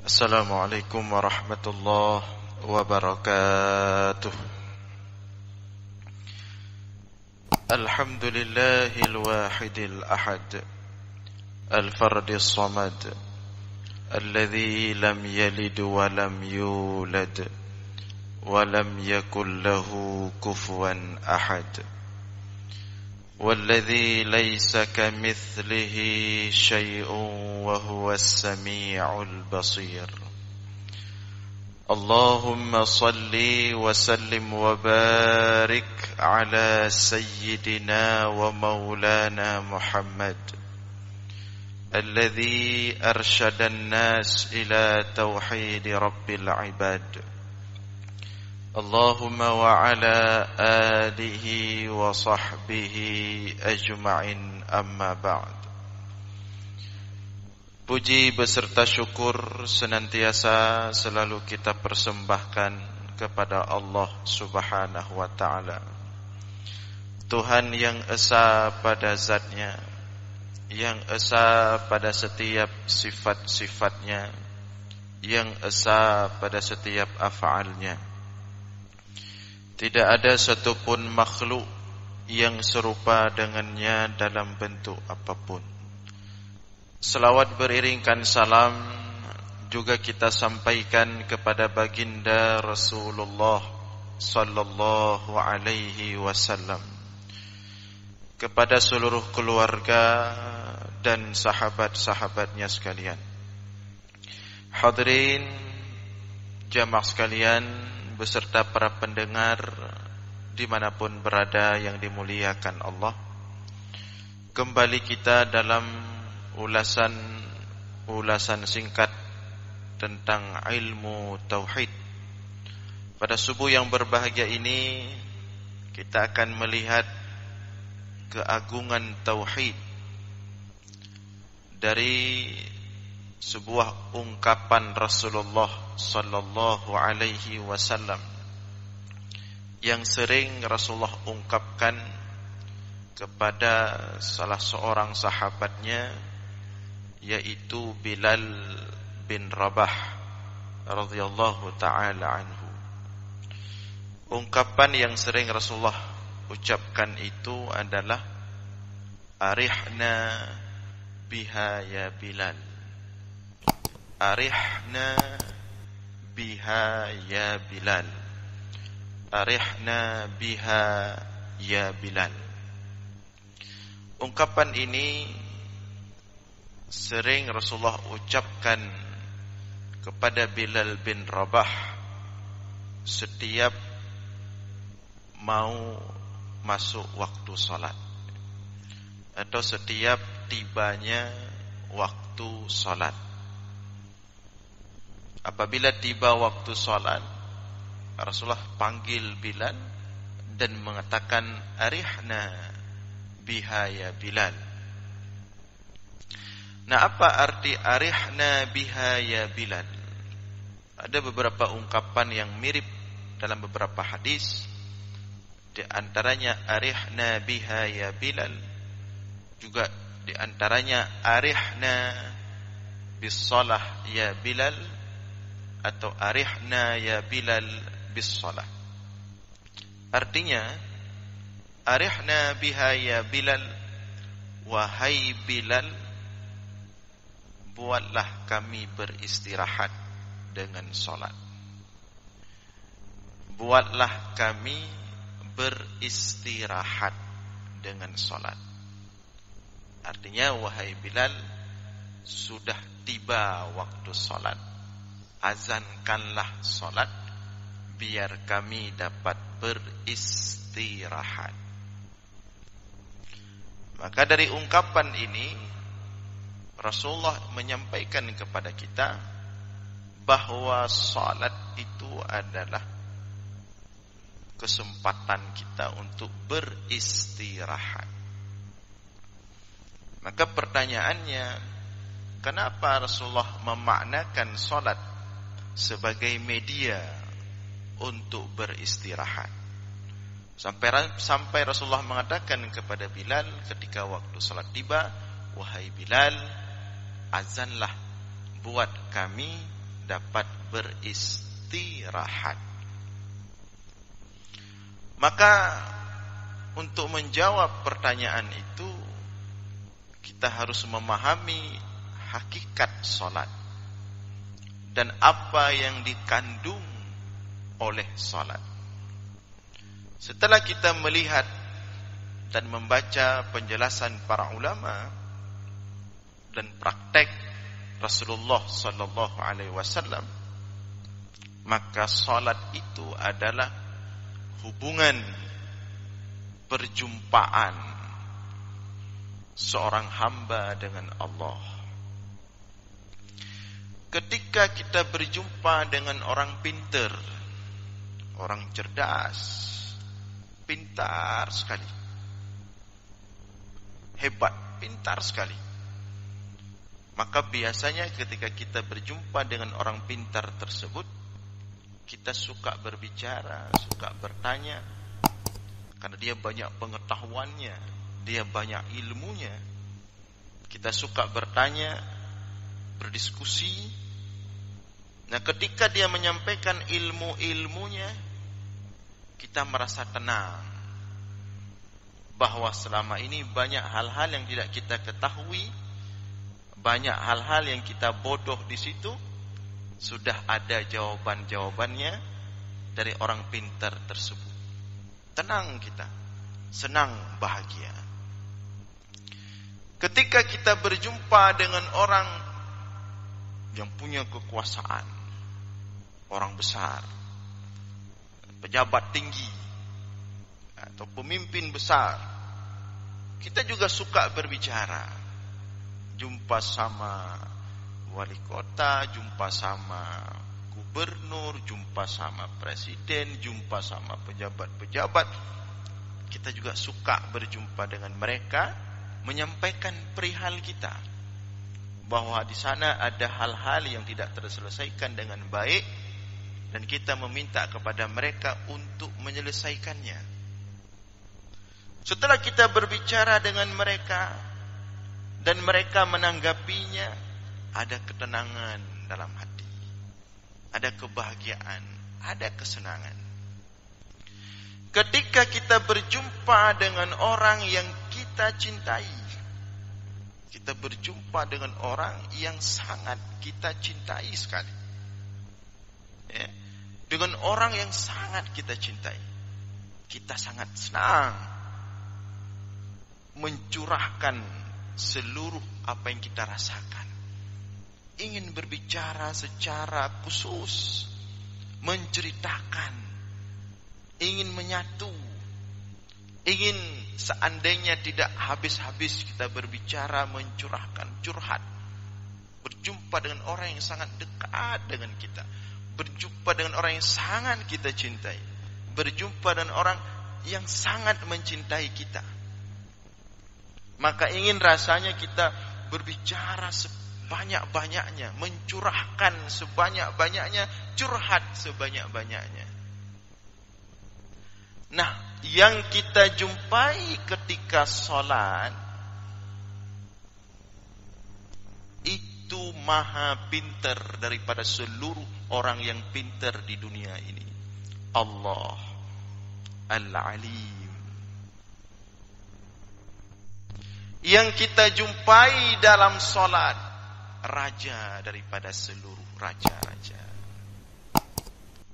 Assalamualaikum warahmatullahi wabarakatuh. Alhamdulillahil wahidil ahad, al-fardis samad, alladzi lam yalid wa lam yulad wa lam yakul lahu kufuwan ahad. والذي ليس كمثله شيء وهو السميع البصير. اللهم صل وسلم وبارك على سيدنا ومولانا محمد الذي أرشد الناس إلى توحيد رب العباد. Allahumma wa ala alihi wa sahbihi ajma'in, amma ba'd. Puji beserta syukur senantiasa selalu kita persembahkan kepada Allah Subhanahu wa ta'ala, Tuhan yang esa pada zatnya, yang esa pada setiap sifat-sifatnya, yang esa pada setiap af'alnya. Tidak ada satupun makhluk yang serupa dengannya dalam bentuk apapun. Selawat beriringkan salam juga kita sampaikan kepada baginda Rasulullah sallallahu alaihi wasallam, kepada seluruh keluarga dan sahabat-sahabatnya sekalian. Hadirin jamaah sekalian beserta para pendengar dimanapun berada yang dimuliakan Allah, kembali kita dalam ulasan singkat tentang ilmu tauhid. Pada subuh yang berbahagia ini kita akan melihat keagungan tauhid dari sebuah ungkapan Rasulullah sallallahu alaihi wasallam yang sering Rasulullah ungkapkan kepada salah seorang sahabatnya, yaitu Bilal bin Rabah radhiyallahu taala anhu. Ungkapan yang sering Rasulullah ucapkan itu adalah arihna biha ya Bilal. Arihna biha ya Bilal. Arihna biha ya Bilal. Ungkapan ini sering Rasulullah ucapkan kepada Bilal bin Rabah setiap mau masuk waktu salat, atau setiap tibanya waktu salat. Apabila tiba waktu salat, Rasulullah panggil Bilal dan mengatakan arihna biha ya Bilal. Nah, apa arti arihna biha ya Bilal? Ada beberapa ungkapan yang mirip dalam beberapa hadis. Di antaranya arihna biha ya Bilal, juga di antaranya arihna bis salah ya Bilal, atau arihna ya Bilal bis salah. Artinya arihna biha ya Bilal, wahai Bilal, buatlah kami beristirahat dengan salat. Buatlah kami beristirahat dengan salat. Artinya, wahai Bilal, sudah tiba waktu salat, azankanlah salat biar kami dapat beristirahat. Maka dari ungkapan ini Rasulullah menyampaikan kepada kita bahwa salat itu adalah kesempatan kita untuk beristirahat. Maka pertanyaannya, kenapa Rasulullah memaknakan salat sebagai media untuk beristirahat? Sampai Rasulullah mengatakan kepada Bilal ketika waktu salat tiba, wahai Bilal, azanlah buat kami dapat beristirahat. Maka untuk menjawab pertanyaan itu, kita harus memahami hakikat salat dan apa yang dikandung oleh salat. Setelah kita melihat dan membaca penjelasan para ulama dan praktek Rasulullah sallallahu alaihi wasallam, maka salat itu adalah hubungan perjumpaan seorang hamba dengan Allah. Ketika kita berjumpa dengan orang pintar, orang cerdas, pintar sekali, hebat, pintar sekali, maka biasanya ketika kita berjumpa dengan orang pintar tersebut, kita suka berbicara, suka bertanya, karena dia banyak pengetahuannya, dia banyak ilmunya. Kita suka bertanya, berdiskusi. Nah, ketika dia menyampaikan ilmu-ilmunya, kita merasa tenang bahwa selama ini banyak hal-hal yang tidak kita ketahui, banyak hal-hal yang kita bodoh di situ, sudah ada jawaban-jawabannya dari orang pintar tersebut. Tenang kita, senang, bahagia. Ketika kita berjumpa dengan orang yang punya kekuasaan, orang besar, pejabat tinggi, atau pemimpin besar, kita juga suka berbicara. Jumpa sama wali kota, jumpa sama gubernur, jumpa sama presiden, jumpa sama pejabat-pejabat. Kita juga suka berjumpa dengan mereka, menyampaikan perihal kita, bahwa di sana ada hal-hal yang tidak terselesaikan dengan baik, dan kita meminta kepada mereka untuk menyelesaikannya. Setelah kita berbicara dengan mereka dan mereka menanggapinya, ada ketenangan dalam hati, ada kebahagiaan, ada kesenangan. Ketika kita berjumpa dengan orang yang kita cintai, kita berjumpa dengan orang yang sangat kita cintai sekali, ya, dengan orang yang sangat kita cintai, kita sangat senang mencurahkan seluruh apa yang kita rasakan, ingin berbicara secara khusus, menceritakan, ingin menyatu, ingin seandainya tidak habis-habis kita berbicara, mencurahkan, curhat, berjumpa dengan orang yang sangat dekat dengan kita, berjumpa dengan orang yang sangat kita cintai, berjumpa dengan orang yang sangat mencintai kita. Maka ingin rasanya kita berbicara sebanyak-banyaknya, mencurahkan sebanyak-banyaknya, curhat sebanyak-banyaknya. Nah, yang kita jumpai ketika sholat itu maha pintar daripada seluruh orang yang pintar di dunia ini. Allah Al-Alim. Yang kita jumpai dalam sholat, raja daripada seluruh raja-raja,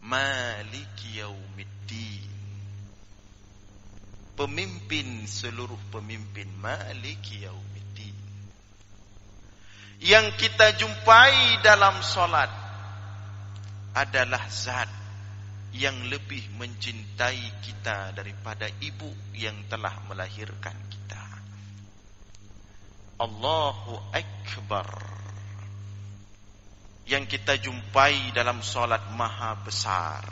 Maliki Yaumiddin, pemimpin seluruh pemimpin, Maliki Yaumiddin. Yang kita jumpai dalam sholat adalah zat yang lebih mencintai kita daripada ibu yang telah melahirkan kita. Allahu Akbar. Yang kita jumpai dalam solat maha besar,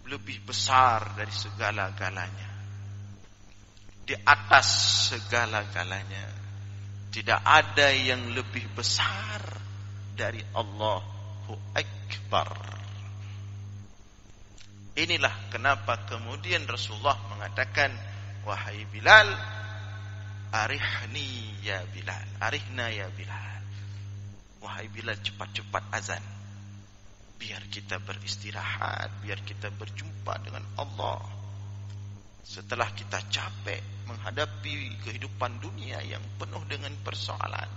lebih besar dari segala-galanya, di atas segala-galanya. Tidak ada yang lebih besar dari Allahu Akbar. Inilah kenapa kemudian Rasulullah mengatakan, wahai Bilal, arihni ya Bilal, arihna ya Bilal, wahai Bilal, cepat-cepat azan. Biar kita beristirahat, biar kita berjumpa dengan Allah. Setelah kita capek menghadapi kehidupan dunia yang penuh dengan persoalan,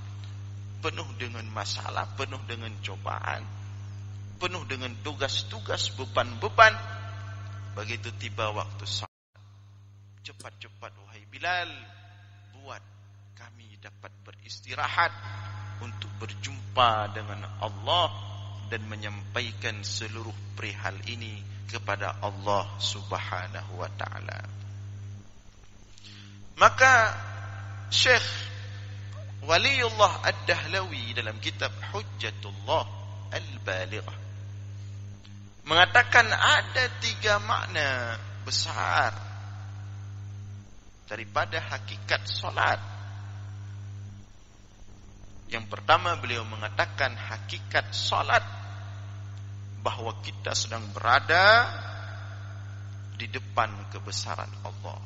penuh dengan masalah, penuh dengan cobaan, penuh dengan tugas-tugas, beban-beban. Begitu tiba waktu salat, cepat-cepat wahai Bilal, buat kami dapat beristirahat untuk berjumpa dengan Allah dan menyampaikan seluruh perihal ini kepada Allah Subhanahu wa ta'ala. Maka Syekh Waliullah Ad-Dahlawi dalam kitab Hujjatullah Al-Balighah mengatakan ada 3 makna besar daripada hakikat solat. Yang pertama, beliau mengatakan hakikat solat bahwa kita sedang berada di depan kebesaran Allah.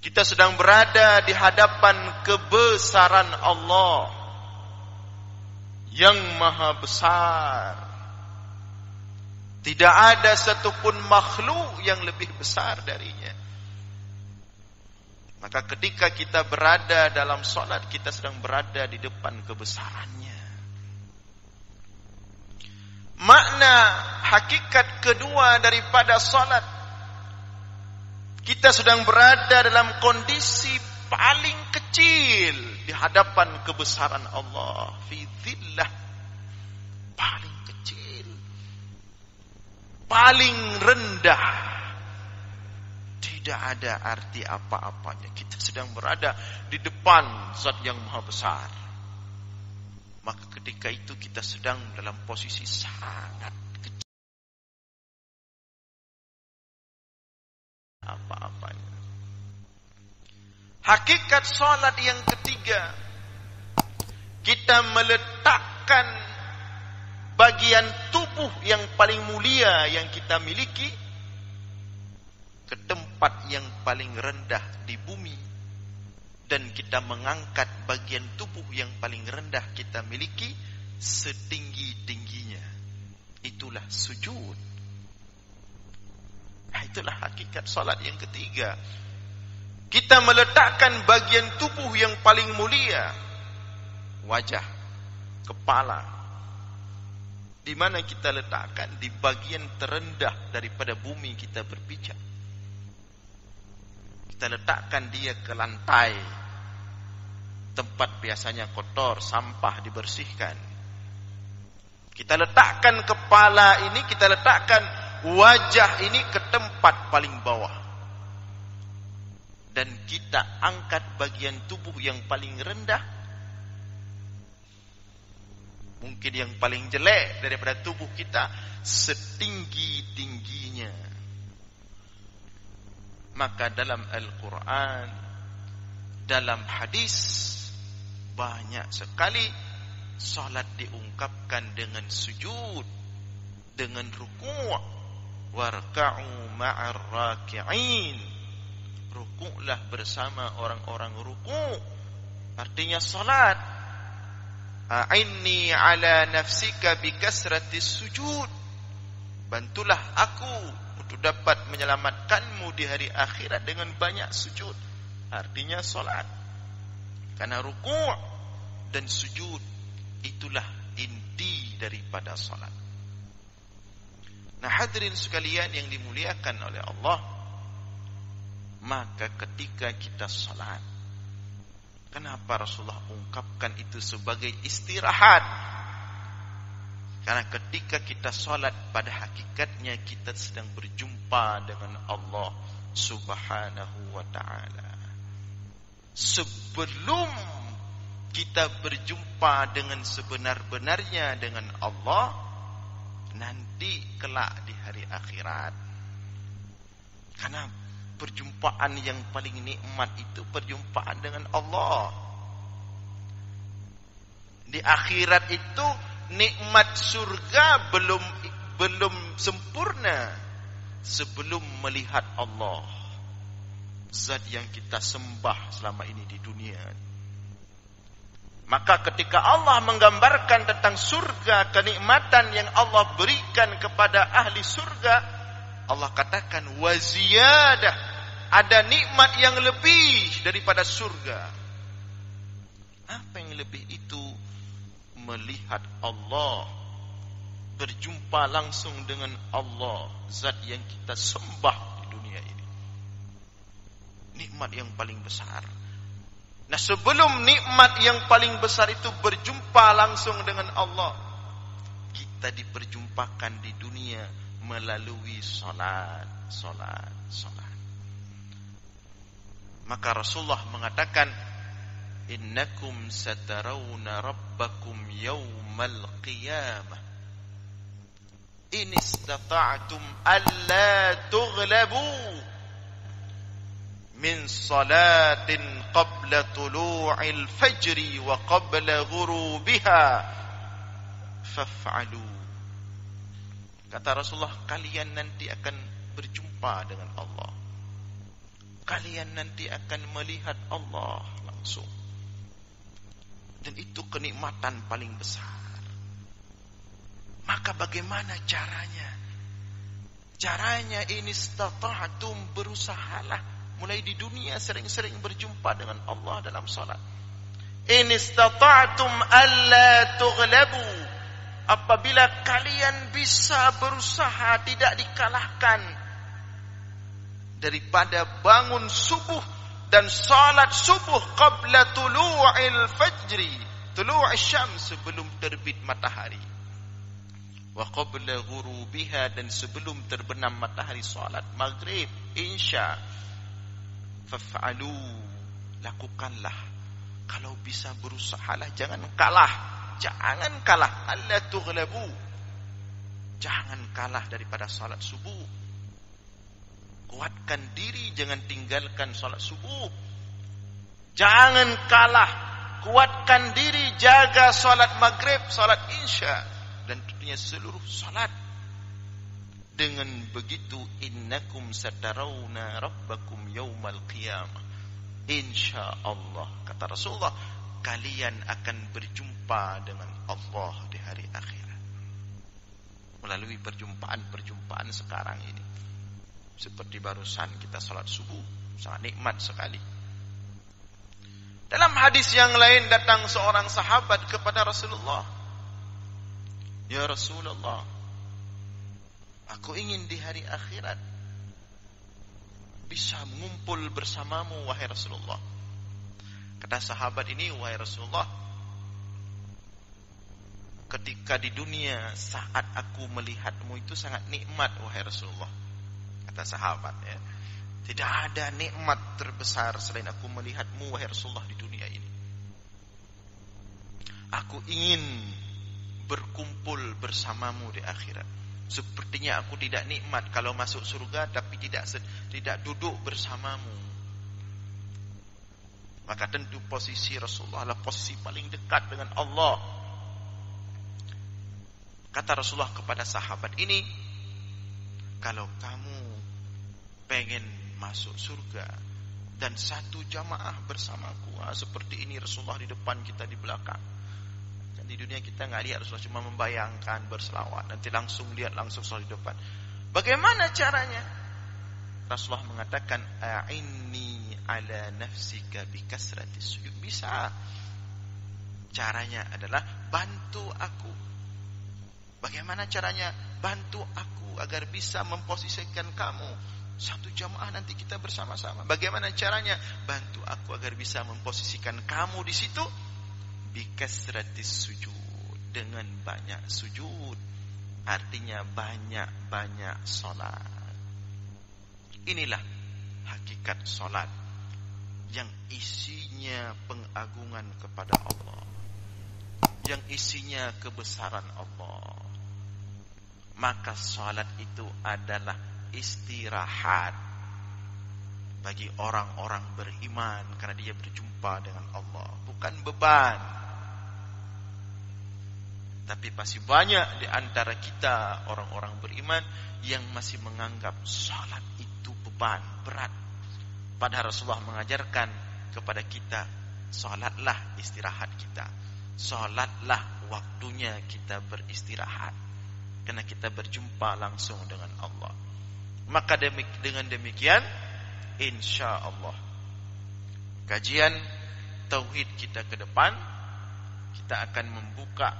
Kita sedang berada di hadapan kebesaran Allah yang maha besar. Tidak ada satupun makhluk yang lebih besar darinya. Maka ketika kita berada dalam solat, kita sedang berada di depan kebesarannya. Makna hakikat kedua daripada solat, kita sedang berada dalam kondisi paling kecil di hadapan kebesaran Allah. Fi dhillah, paling kecil, paling rendah. Tidak ada arti apa-apanya. Kita sedang berada di depan Zat yang maha besar. Maka ketika itu kita sedang dalam posisi sangat kecil. Apa-apanya. Hakikat solat yang ketiga, kita meletakkan bagian tubuh yang paling mulia yang kita miliki ke tempat yang paling rendah di bumi, dan kita mengangkat bagian tubuh yang paling rendah kita miliki setinggi-tingginya. Itulah sujud. Nah, itulah hakikat salat yang ketiga. Kita meletakkan bagian tubuh yang paling mulia, wajah, kepala. Di mana kita letakkan? Di bagian terendah daripada bumi kita berpijak. Kita letakkan dia ke lantai, tempat biasanya kotor, sampah dibersihkan. Kita letakkan kepala ini, kita letakkan wajah ini ke tempat paling bawah. Dan kita angkat bagian tubuh yang paling rendah, mungkin yang paling jelek daripada tubuh kita, setinggi-tingginya. Maka dalam Al-Quran, dalam hadis, banyak sekali salat diungkapkan dengan sujud, dengan ruku'. Warka'u ma'ar raki'in. Ruku'lah bersama orang-orang ruku'. Artinya salat. A'inni ala nafsika bikasratis sujud. Bantulah aku untuk dapat menyelamatkanmu di hari akhirat dengan banyak sujud. Artinya solat. Karena ruku' dan sujud itulah inti daripada solat. Nah, hadirin sekalian yang dimuliakan oleh Allah, maka ketika kita solat, kenapa Rasulullah ungkapkan itu sebagai istirahat? Karena ketika kita solat, pada hakikatnya kita sedang berjumpa dengan Allah Subhanahu wa ta'ala. Sebelum kita berjumpa dengan sebenar-benarnya dengan Allah, nanti kelak di hari akhirat. Karena perjumpaan yang paling nikmat itu perjumpaan dengan Allah. Di akhirat itu nikmat surga belum sempurna sebelum melihat Allah, zat yang kita sembah selama ini di dunia. Maka ketika Allah menggambarkan tentang surga, kenikmatan yang Allah berikan kepada ahli surga, Allah katakan waziyadah, ada nikmat yang lebih daripada surga. Apa yang lebih itu? Melihat Allah, berjumpa langsung dengan Allah, zat yang kita sembah di dunia ini. Nikmat yang paling besar. Nah, sebelum nikmat yang paling besar itu berjumpa langsung dengan Allah, kita diperjumpakan di dunia melalui salat. Maka Rasulullah mengatakan, innakum satarawna rabbakum yawmal qiyamah in istata'tum alla tughlabu min salatin qabla tulu'il fajri wa qabla ghurubiha faf'alu. Kata Rasulullah, kalian nanti akan berjumpa dengan Allah. Kalian nanti akan melihat Allah langsung. Dan itu kenikmatan paling besar. Maka bagaimana caranya? Caranya ini istata'tum, berusahalah mulai di dunia sering-sering berjumpa dengan Allah dalam salat. In istata'tum alla tughlabu, apabila kalian bisa berusaha tidak dikalahkan daripada bangun subuh dan salat subuh qabla tulu'il fajri, tulu'il syams, sebelum terbit matahari, wa qabla ghurubiha, dan sebelum terbenam matahari salat maghrib, isya. Faf'alu, lakukanlah. Kalau bisa berusahalah, jangan kalah. Alla tughlabu, jangan kalah daripada salat subuh. Kuatkan diri, jangan tinggalkan salat subuh. Jangan kalah, kuatkan diri, jaga salat maghrib, salat isya, dan tentunya seluruh salat. Dengan begitu, innakum satarawna rabbakum yawmal qiyamah, insyaallah, kata Rasulullah, kalian akan berjumpa dengan Allah di hari akhirat. Melalui perjumpaan-perjumpaan sekarang ini. Seperti barusan kita salat subuh, sangat nikmat sekali. Dalam hadis yang lain datang seorang sahabat kepada Rasulullah, ya Rasulullah, aku ingin di hari akhirat bisa mengumpul bersamamu, wahai Rasulullah. Kata sahabat ini, wahai Rasulullah, ketika di dunia saat aku melihatmu itu sangat nikmat, wahai Rasulullah. Kata sahabat, ya, tidak ada nikmat terbesar selain aku melihatmu, wahai Rasulullah, di dunia ini. Aku ingin berkumpul bersamamu di akhirat. Sepertinya aku tidak nikmat kalau masuk surga tapi tidak duduk bersamamu. Maka tentu posisi Rasulullah adalah posisi paling dekat dengan Allah. Kata Rasulullah kepada sahabat ini, kalau kamu pengen masuk surga dan satu jamaah bersamaku, seperti ini Rasulullah di depan, kita di belakang. Dan di dunia kita nggak lihat Rasulullah, cuma membayangkan berselawat, nanti langsung lihat langsung Rasulullah di depan. Bagaimana caranya? Rasulullah mengatakan, a'inni ala nafsika bikasratis sujud. Bisa. Caranya adalah bantu aku. Bagaimana caranya? Bantu aku agar bisa memposisikan kamu satu jamaah, nanti kita bersama-sama. Bagaimana caranya? Bantu aku agar bisa memposisikan kamu di situ. Bikasratis sujud, dengan banyak sujud, artinya banyak-banyak salat. Inilah hakikat salat yang isinya pengagungan kepada Allah, yang isinya kebesaran Allah. Maka salat itu adalah istirahat bagi orang-orang beriman, karena dia berjumpa dengan Allah, bukan beban. Tapi masih banyak di antara kita orang-orang beriman yang masih menganggap salat itu beban, berat. Padahal Rasulullah mengajarkan kepada kita, Salatlah istirahat kita. Salatlah waktunya kita beristirahat. Karena kita berjumpa langsung dengan Allah. Maka dengan demikian, insya Allah, kajian tauhid kita ke depan, kita akan membuka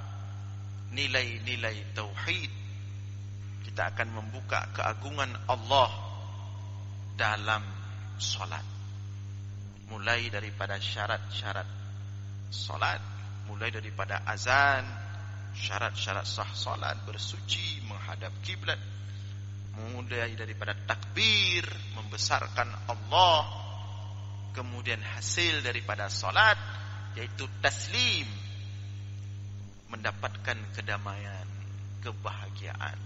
nilai-nilai tauhid. Kita akan membuka keagungan Allah dalam salat. Mulai daripada syarat-syarat salat, mulai daripada azan, syarat-syarat sah salat, bersuci, menghadap kiblat, mulai daripada takbir, membesarkan Allah, kemudian hasil daripada salat yaitu taslim, mendapatkan kedamaian, kebahagiaan.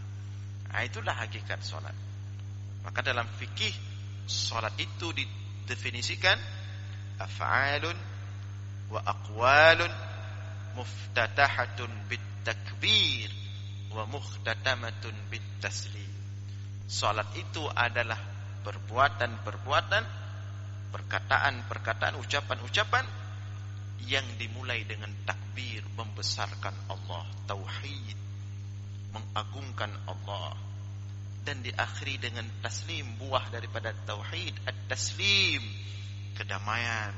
Nah, itulah hakikat salat. Maka dalam fikih, salat itu didefinisikan af'alun wa aqwalun muftatahatun bitakbir wa mukhtatamatun bitaslim. Salat itu adalah perbuatan-perbuatan, perkataan-perkataan, ucapan-ucapan yang dimulai dengan takbir, membesarkan Allah, tauhid, mengagungkan Allah, dan diakhiri dengan taslim, buah daripada tauhid, at-taslim, kedamaian,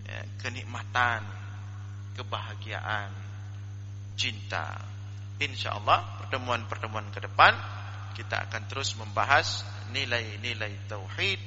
ya, kenikmatan, kebahagiaan, cinta. InsyaAllah pertemuan-pertemuan ke depan kita akan terus membahas nilai-nilai tauhid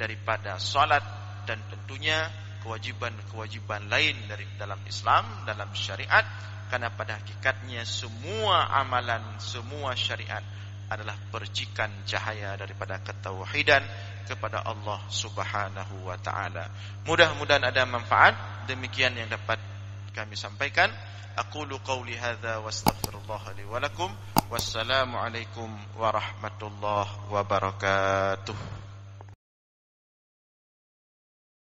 daripada salat, dan tentunya kewajiban-kewajiban lain dari dalam Islam, dalam syariat. Karena pada hakikatnya semua amalan, semua syariat adalah percikan cahaya daripada ketauhidan kepada Allah Subhanahu wa taala. Mudah-mudahan ada manfaat. Demikian yang dapat kami sampaikan. Aqulu qauli hadza wa astaghfirullah li wa lakum. Wassalamu alaikum warahmatullahi wabarakatuh.